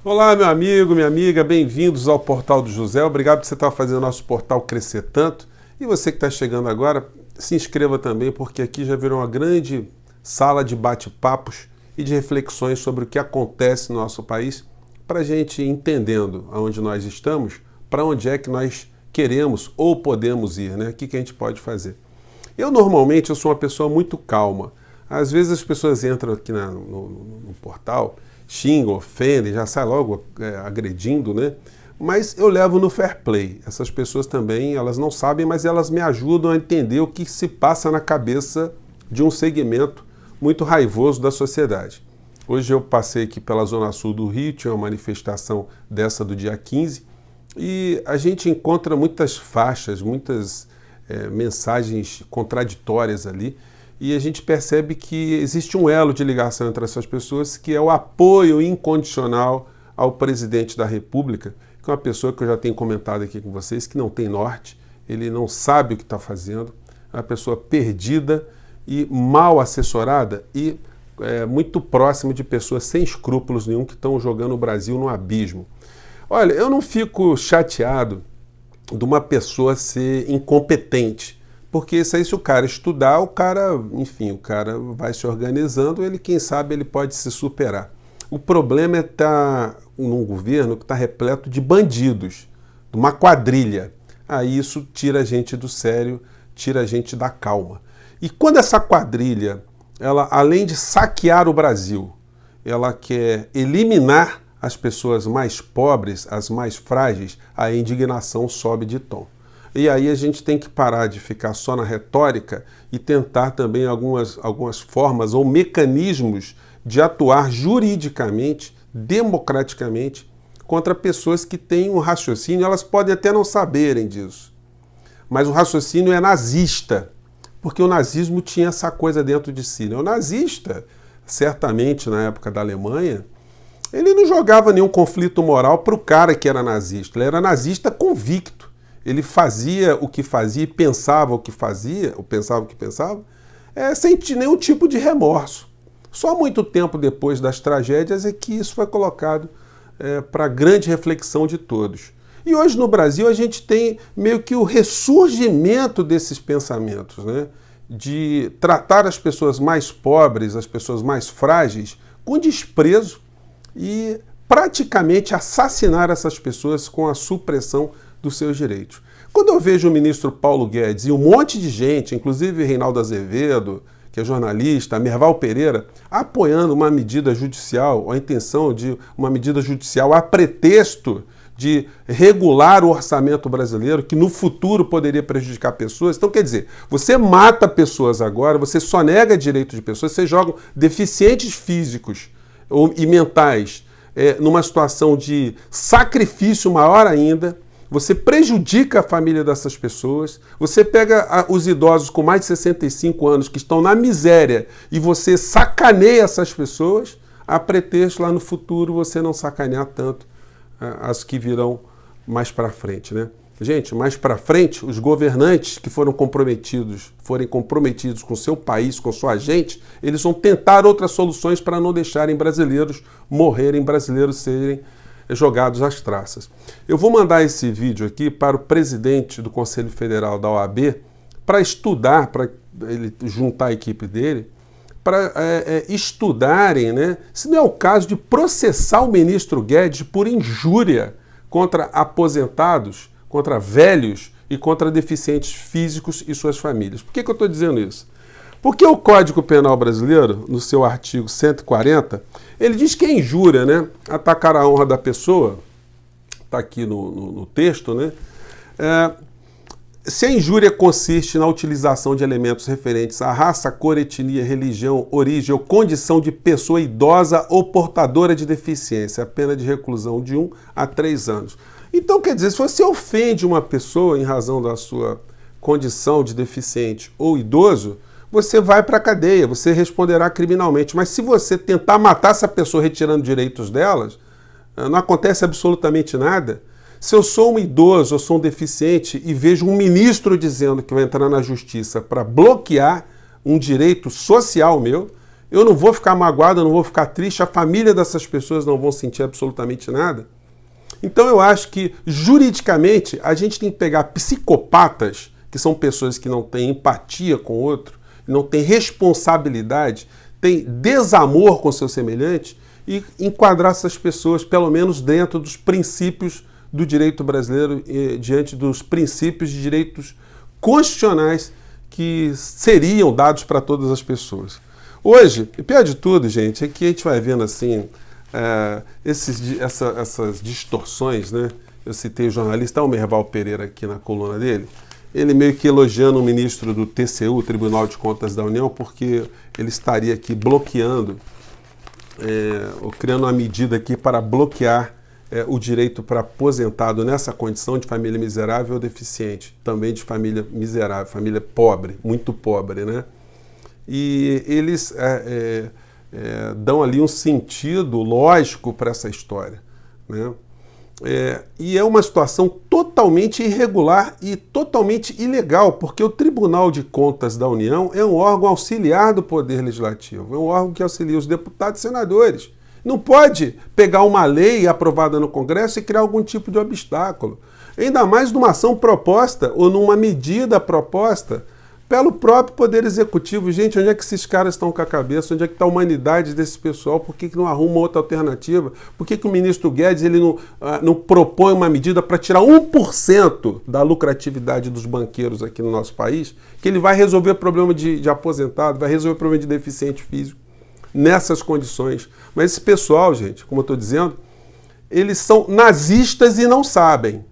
Olá, meu amigo, minha amiga, bem-vindos ao Portal do José. Obrigado por você estar fazendo nosso portal crescer tanto. E você que está chegando agora, se inscreva também, porque aqui já virou uma grande sala de bate-papos e de reflexões sobre o que acontece no nosso país, para a gente ir entendendo aonde nós estamos, para onde é que nós queremos ou podemos ir, né? O que a gente pode fazer. Eu sou uma pessoa muito calma. Às vezes as pessoas entram aqui no portal, xingam, ofendem, já sai logo agredindo, né? Mas eu levo no fair play. Essas pessoas também, elas não sabem, mas elas me ajudam a entender o que se passa na cabeça de um segmento muito raivoso da sociedade. Hoje eu passei aqui pela Zona Sul do Rio, tinha uma manifestação dessa do dia 15, e a gente encontra muitas faixas, muitas mensagens contraditórias ali, e a gente percebe que existe um elo de ligação entre essas pessoas, que é o apoio incondicional ao presidente da República, que é uma pessoa que eu já tenho comentado aqui com vocês, que não tem norte, ele não sabe o que está fazendo, é uma pessoa perdida e mal assessorada e muito próximo de pessoas sem escrúpulos nenhum que estão jogando o Brasil no abismo. Olha, eu não fico chateado de uma pessoa ser incompetente, porque isso aí, se o cara estudar, o cara vai se organizando, quem sabe ele pode se superar. O problema é estar num governo que está repleto de bandidos, de uma quadrilha. Aí isso tira a gente do sério, tira a gente da calma. E quando essa quadrilha, ela, além de saquear o Brasil, ela quer eliminar as pessoas mais pobres, as mais frágeis, a indignação sobe de tom. E aí a gente tem que parar de ficar só na retórica e tentar também algumas formas ou mecanismos de atuar juridicamente, democraticamente, contra pessoas que têm um raciocínio, elas podem até não saberem disso, mas o raciocínio é nazista, porque o nazismo tinha essa coisa dentro de si, né? O nazista, certamente na época da Alemanha, ele não jogava nenhum conflito moral para o cara que era nazista, ele era nazista convicto. Ele fazia o que fazia e pensava o que fazia, ou pensava o que pensava, sem nenhum tipo de remorso. Só muito tempo depois das tragédias é que isso foi colocado para grande reflexão de todos. E hoje no Brasil a gente tem meio que o ressurgimento desses pensamentos, né? De tratar as pessoas mais pobres, as pessoas mais frágeis, com desprezo e praticamente assassinar essas pessoas com a supressão dos seus direitos. Quando eu vejo o ministro Paulo Guedes e um monte de gente, inclusive Reinaldo Azevedo, que é jornalista, Merval Pereira, apoiando uma medida judicial, ou a intenção de uma medida judicial a pretexto de regular o orçamento brasileiro, que no futuro poderia prejudicar pessoas. Então, quer dizer, você mata pessoas agora, você só nega direito de pessoas, você joga deficientes físicos e mentais numa situação de sacrifício maior ainda, você prejudica a família dessas pessoas, você pega os idosos com mais de 65 anos que estão na miséria e você sacaneia essas pessoas, a pretexto lá no futuro você não sacanear tanto as que virão mais para frente, né? Gente, mais para frente, os governantes que forem comprometidos com seu país, com sua gente, eles vão tentar outras soluções para não deixarem brasileiros morrerem, brasileiros serem jogados às traças. Eu vou mandar esse vídeo aqui para o presidente do Conselho Federal da OAB para estudar, para ele juntar a equipe dele, para estudarem, né, se não é o caso de processar o ministro Guedes por injúria contra aposentados, contra velhos e contra deficientes físicos e suas famílias. Por que eu estou dizendo isso? Porque o Código Penal brasileiro, no seu artigo 140, ele diz que é injúria, né? Atacar a honra da pessoa, está aqui no texto, né? Se a injúria consiste na utilização de elementos referentes à raça, cor, etnia, religião, origem ou condição de pessoa idosa ou portadora de deficiência, a pena de reclusão de 1 a 3 anos. Então, quer dizer, se você ofende uma pessoa em razão da sua condição de deficiente ou idoso, você vai para a cadeia, você responderá criminalmente. Mas se você tentar matar essa pessoa retirando direitos delas, não acontece absolutamente nada. Se eu sou um idoso, eu sou um deficiente e vejo um ministro dizendo que vai entrar na justiça para bloquear um direito social meu, Eu não vou ficar magoado, eu não vou ficar triste, a família dessas pessoas não vão sentir absolutamente nada. Então eu acho que, juridicamente, a gente tem que pegar psicopatas, que são pessoas que não têm empatia com o outro, não têm responsabilidade, têm desamor com seus semelhantes, e enquadrar essas pessoas, pelo menos dentro dos princípios do direito brasileiro, diante dos princípios de direitos constitucionais que seriam dados para todas as pessoas. Hoje, e pior de tudo, gente, é que a gente vai vendo assim, essas distorções, né? Eu citei o jornalista Almerval Pereira aqui na coluna dele, ele meio que elogiando o ministro do TCU, Tribunal de Contas da União, porque ele estaria aqui bloqueando, ou criando uma medida aqui para bloquear o direito para aposentado nessa condição de família miserável ou deficiente, também de família miserável, família pobre, muito pobre, né? E eles dão ali um sentido lógico para essa história, né? E é uma situação totalmente irregular e totalmente ilegal, porque o Tribunal de Contas da União é um órgão auxiliar do Poder Legislativo, é um órgão que auxilia os deputados e senadores. Não pode pegar uma lei aprovada no Congresso e criar algum tipo de obstáculo, ainda mais numa ação proposta ou numa medida proposta pelo próprio Poder Executivo. Gente, onde é que esses caras estão com a cabeça? Onde é que está a humanidade desse pessoal? Por que não arruma outra alternativa? Por que o ministro Guedes ele não propõe uma medida para tirar 1% da lucratividade dos banqueiros aqui no nosso país, que ele vai resolver o problema de aposentado, vai resolver o problema de deficiente físico nessas condições? Mas esse pessoal, gente, como eu estou dizendo, eles são nazistas e não sabem.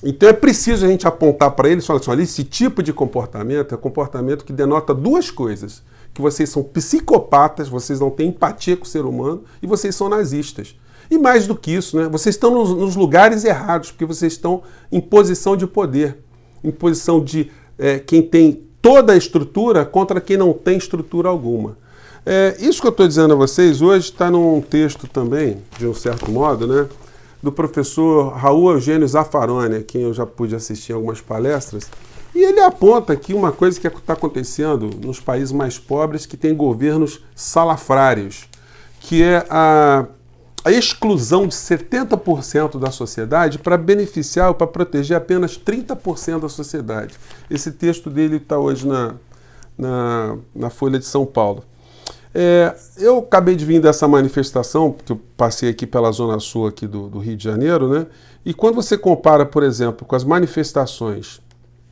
Então é preciso a gente apontar para eles e falar assim, olha, esse tipo de comportamento é um comportamento que denota duas coisas, que vocês são psicopatas, vocês não têm empatia com o ser humano e vocês são nazistas. E mais do que isso, né, vocês estão nos lugares errados, porque vocês estão em posição de poder, em posição de quem tem toda a estrutura contra quem não tem estrutura alguma. Isso que eu estou dizendo a vocês hoje está num texto também, de um certo modo, né, do professor Raul Eugênio Zaffaroni, a quem eu já pude assistir em algumas palestras, e ele aponta aqui uma coisa que está acontecendo nos países mais pobres que têm governos salafrários, que é a exclusão de 70% da sociedade para beneficiar ou para proteger apenas 30% da sociedade. Esse texto dele está hoje na Folha de São Paulo. Eu acabei de vir dessa manifestação, que eu passei aqui pela Zona Sul aqui do Rio de Janeiro, né? E quando você compara, por exemplo, com as manifestações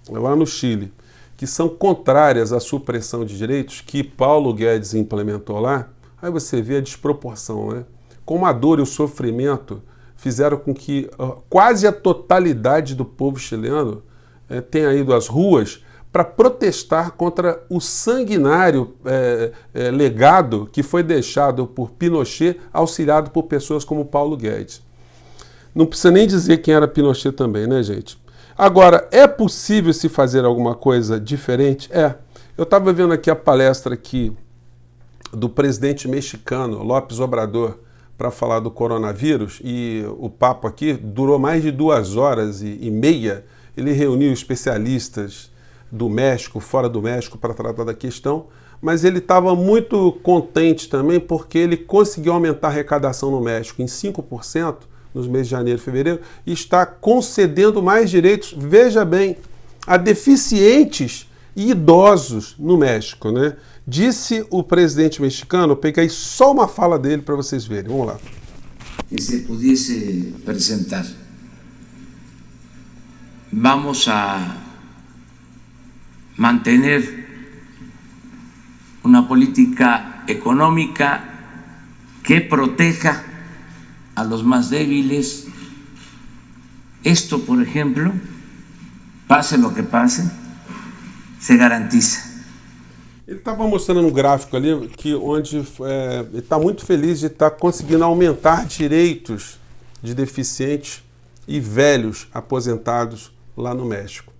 lá no Chile, que são contrárias à supressão de direitos que Paulo Guedes implementou lá, aí você vê a desproporção, né? Como a dor e o sofrimento fizeram com que quase a totalidade do povo chileno tenha ido às ruas para protestar contra o sanguinário legado que foi deixado por Pinochet, auxiliado por pessoas como Paulo Guedes. Não precisa nem dizer quem era Pinochet também, né, gente? Agora, é possível se fazer alguma coisa diferente? Eu estava vendo aqui a palestra aqui do presidente mexicano, López Obrador, para falar do coronavírus, e o papo aqui durou mais de 2h30. Ele reuniu especialistas do México, fora do México, para tratar da questão, mas ele estava muito contente também porque ele conseguiu aumentar a arrecadação no México em 5% nos meses de janeiro e fevereiro e está concedendo mais direitos, veja bem, a deficientes e idosos no México, né? Disse o presidente mexicano, eu peguei só uma fala dele para vocês verem, vamos lá. Que se pudiese apresentar. Vamos a mantener una política económica que proteja a los más débiles. Esto, por ejemplo, pase lo que pase, se garantiza. Ele estava mostrando um gráfico ali onde ele está muito feliz de estar conseguindo aumentar direitos de deficientes e velhos aposentados lá no México.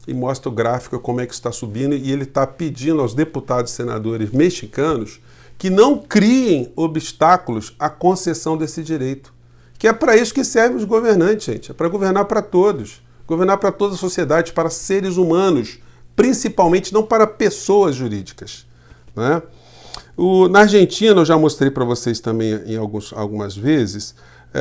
E mostra o gráfico como é que está subindo, e ele está pedindo aos deputados e senadores mexicanos que não criem obstáculos à concessão desse direito. Que é para isso que servem os governantes, gente. É para governar para todos. Governar para toda a sociedade, para seres humanos, principalmente, não para pessoas jurídicas, né? Na Argentina, eu já mostrei para vocês também em algumas vezes,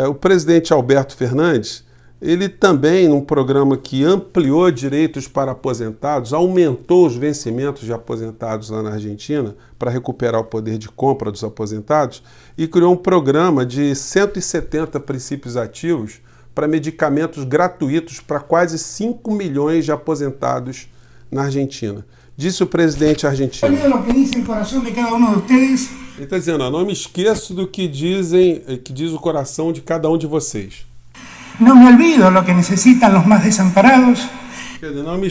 o presidente Alberto Fernandes, ele também, num programa que ampliou direitos para aposentados, aumentou os vencimentos de aposentados lá na Argentina para recuperar o poder de compra dos aposentados e criou um programa de 170 princípios ativos para medicamentos gratuitos para quase 5 milhões de aposentados na Argentina. Disse o presidente argentino. Ele está dizendo, não me esqueço do que diz o coração de cada um de vocês. Não me olvido lo que necessitam os mais desamparados. Não me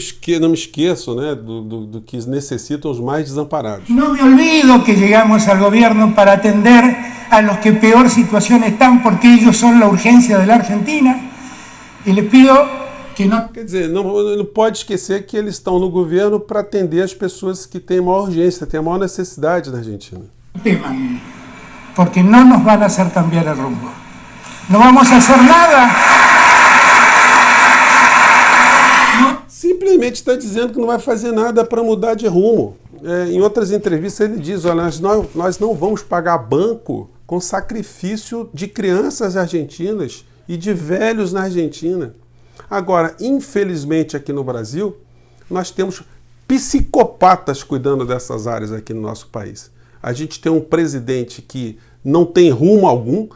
esqueço, né, do que necessitam os mais desamparados. Não me olvido que chegamos ao governo para atender a los que peor situação estão, porque eles são a urgência da Argentina. E les pido que não. Quer dizer, não pode esquecer que eles estão no governo para atender as pessoas que têm maior urgência, têm a maior necessidade na Argentina. Teman, porque não nos vão fazer cambiar o rumbo. Não vamos fazer nada. Simplesmente está dizendo que não vai fazer nada para mudar de rumo. Em outras entrevistas ele diz, olha, nós não vamos pagar banco com sacrifício de crianças argentinas e de velhos na Argentina. Agora, infelizmente aqui no Brasil, nós temos psicopatas cuidando dessas áreas aqui no nosso país. A gente tem um presidente que não tem rumo algum.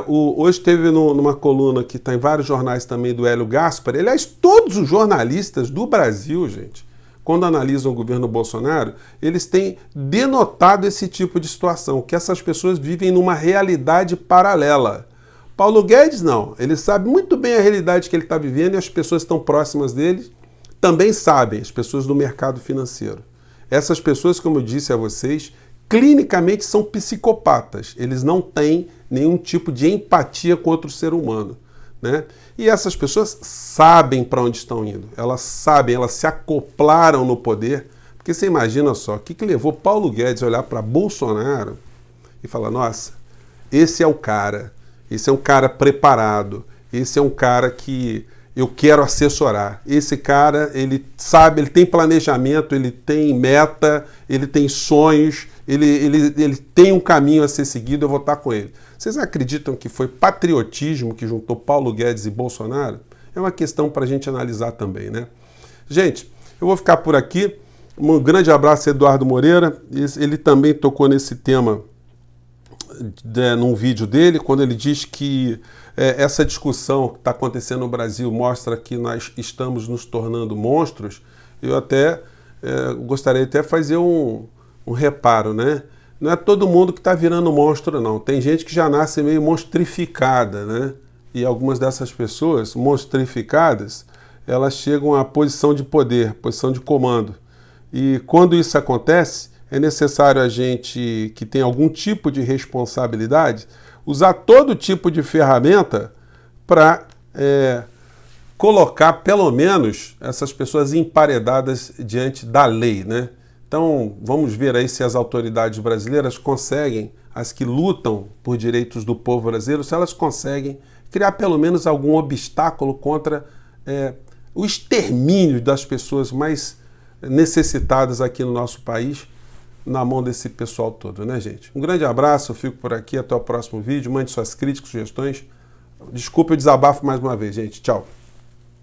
Hoje teve numa coluna que está em vários jornais também do Hélio Gaspari. Aliás, todos os jornalistas do Brasil, gente, quando analisam o governo Bolsonaro, eles têm denotado esse tipo de situação, que essas pessoas vivem numa realidade paralela. Paulo Guedes não, ele sabe muito bem a realidade que ele está vivendo e as pessoas que estão próximas dele também sabem, as pessoas do mercado financeiro. Essas pessoas, como eu disse a vocês, clinicamente são psicopatas, eles não têm nenhum tipo de empatia com outro ser humano, né? E essas pessoas sabem para onde estão indo, elas sabem, elas se acoplaram no poder, porque você imagina só, o que levou Paulo Guedes a olhar para Bolsonaro e falar, nossa, esse é o cara, esse é um cara preparado, esse é um cara que eu quero assessorar. Esse cara, ele sabe, ele tem planejamento, ele tem meta, ele tem sonhos, ele tem um caminho a ser seguido, eu vou estar com ele. Vocês acreditam que foi patriotismo que juntou Paulo Guedes e Bolsonaro? É uma questão para a gente analisar também, né? Gente, eu vou ficar por aqui. Um grande abraço a Eduardo Moreira. Ele também tocou nesse tema num vídeo dele, quando ele diz que essa discussão que está acontecendo no Brasil mostra que nós estamos nos tornando monstros. Eu até gostaria até de fazer um reparo, né? Não é todo mundo que está virando monstro, não. Tem gente que já nasce meio monstrificada, né? E algumas dessas pessoas monstrificadas, elas chegam à posição de poder, posição de comando. E quando isso acontece, é necessário a gente que tem algum tipo de responsabilidade usar todo tipo de ferramenta para colocar, pelo menos, essas pessoas emparedadas diante da lei, né? Então, vamos ver aí se as autoridades brasileiras conseguem, as que lutam por direitos do povo brasileiro, se elas conseguem criar pelo menos algum obstáculo contra o extermínio das pessoas mais necessitadas aqui no nosso país, na mão desse pessoal todo, né, gente? Um grande abraço, eu fico por aqui, até o próximo vídeo, mande suas críticas, sugestões. Desculpa o desabafo mais uma vez, gente. Tchau.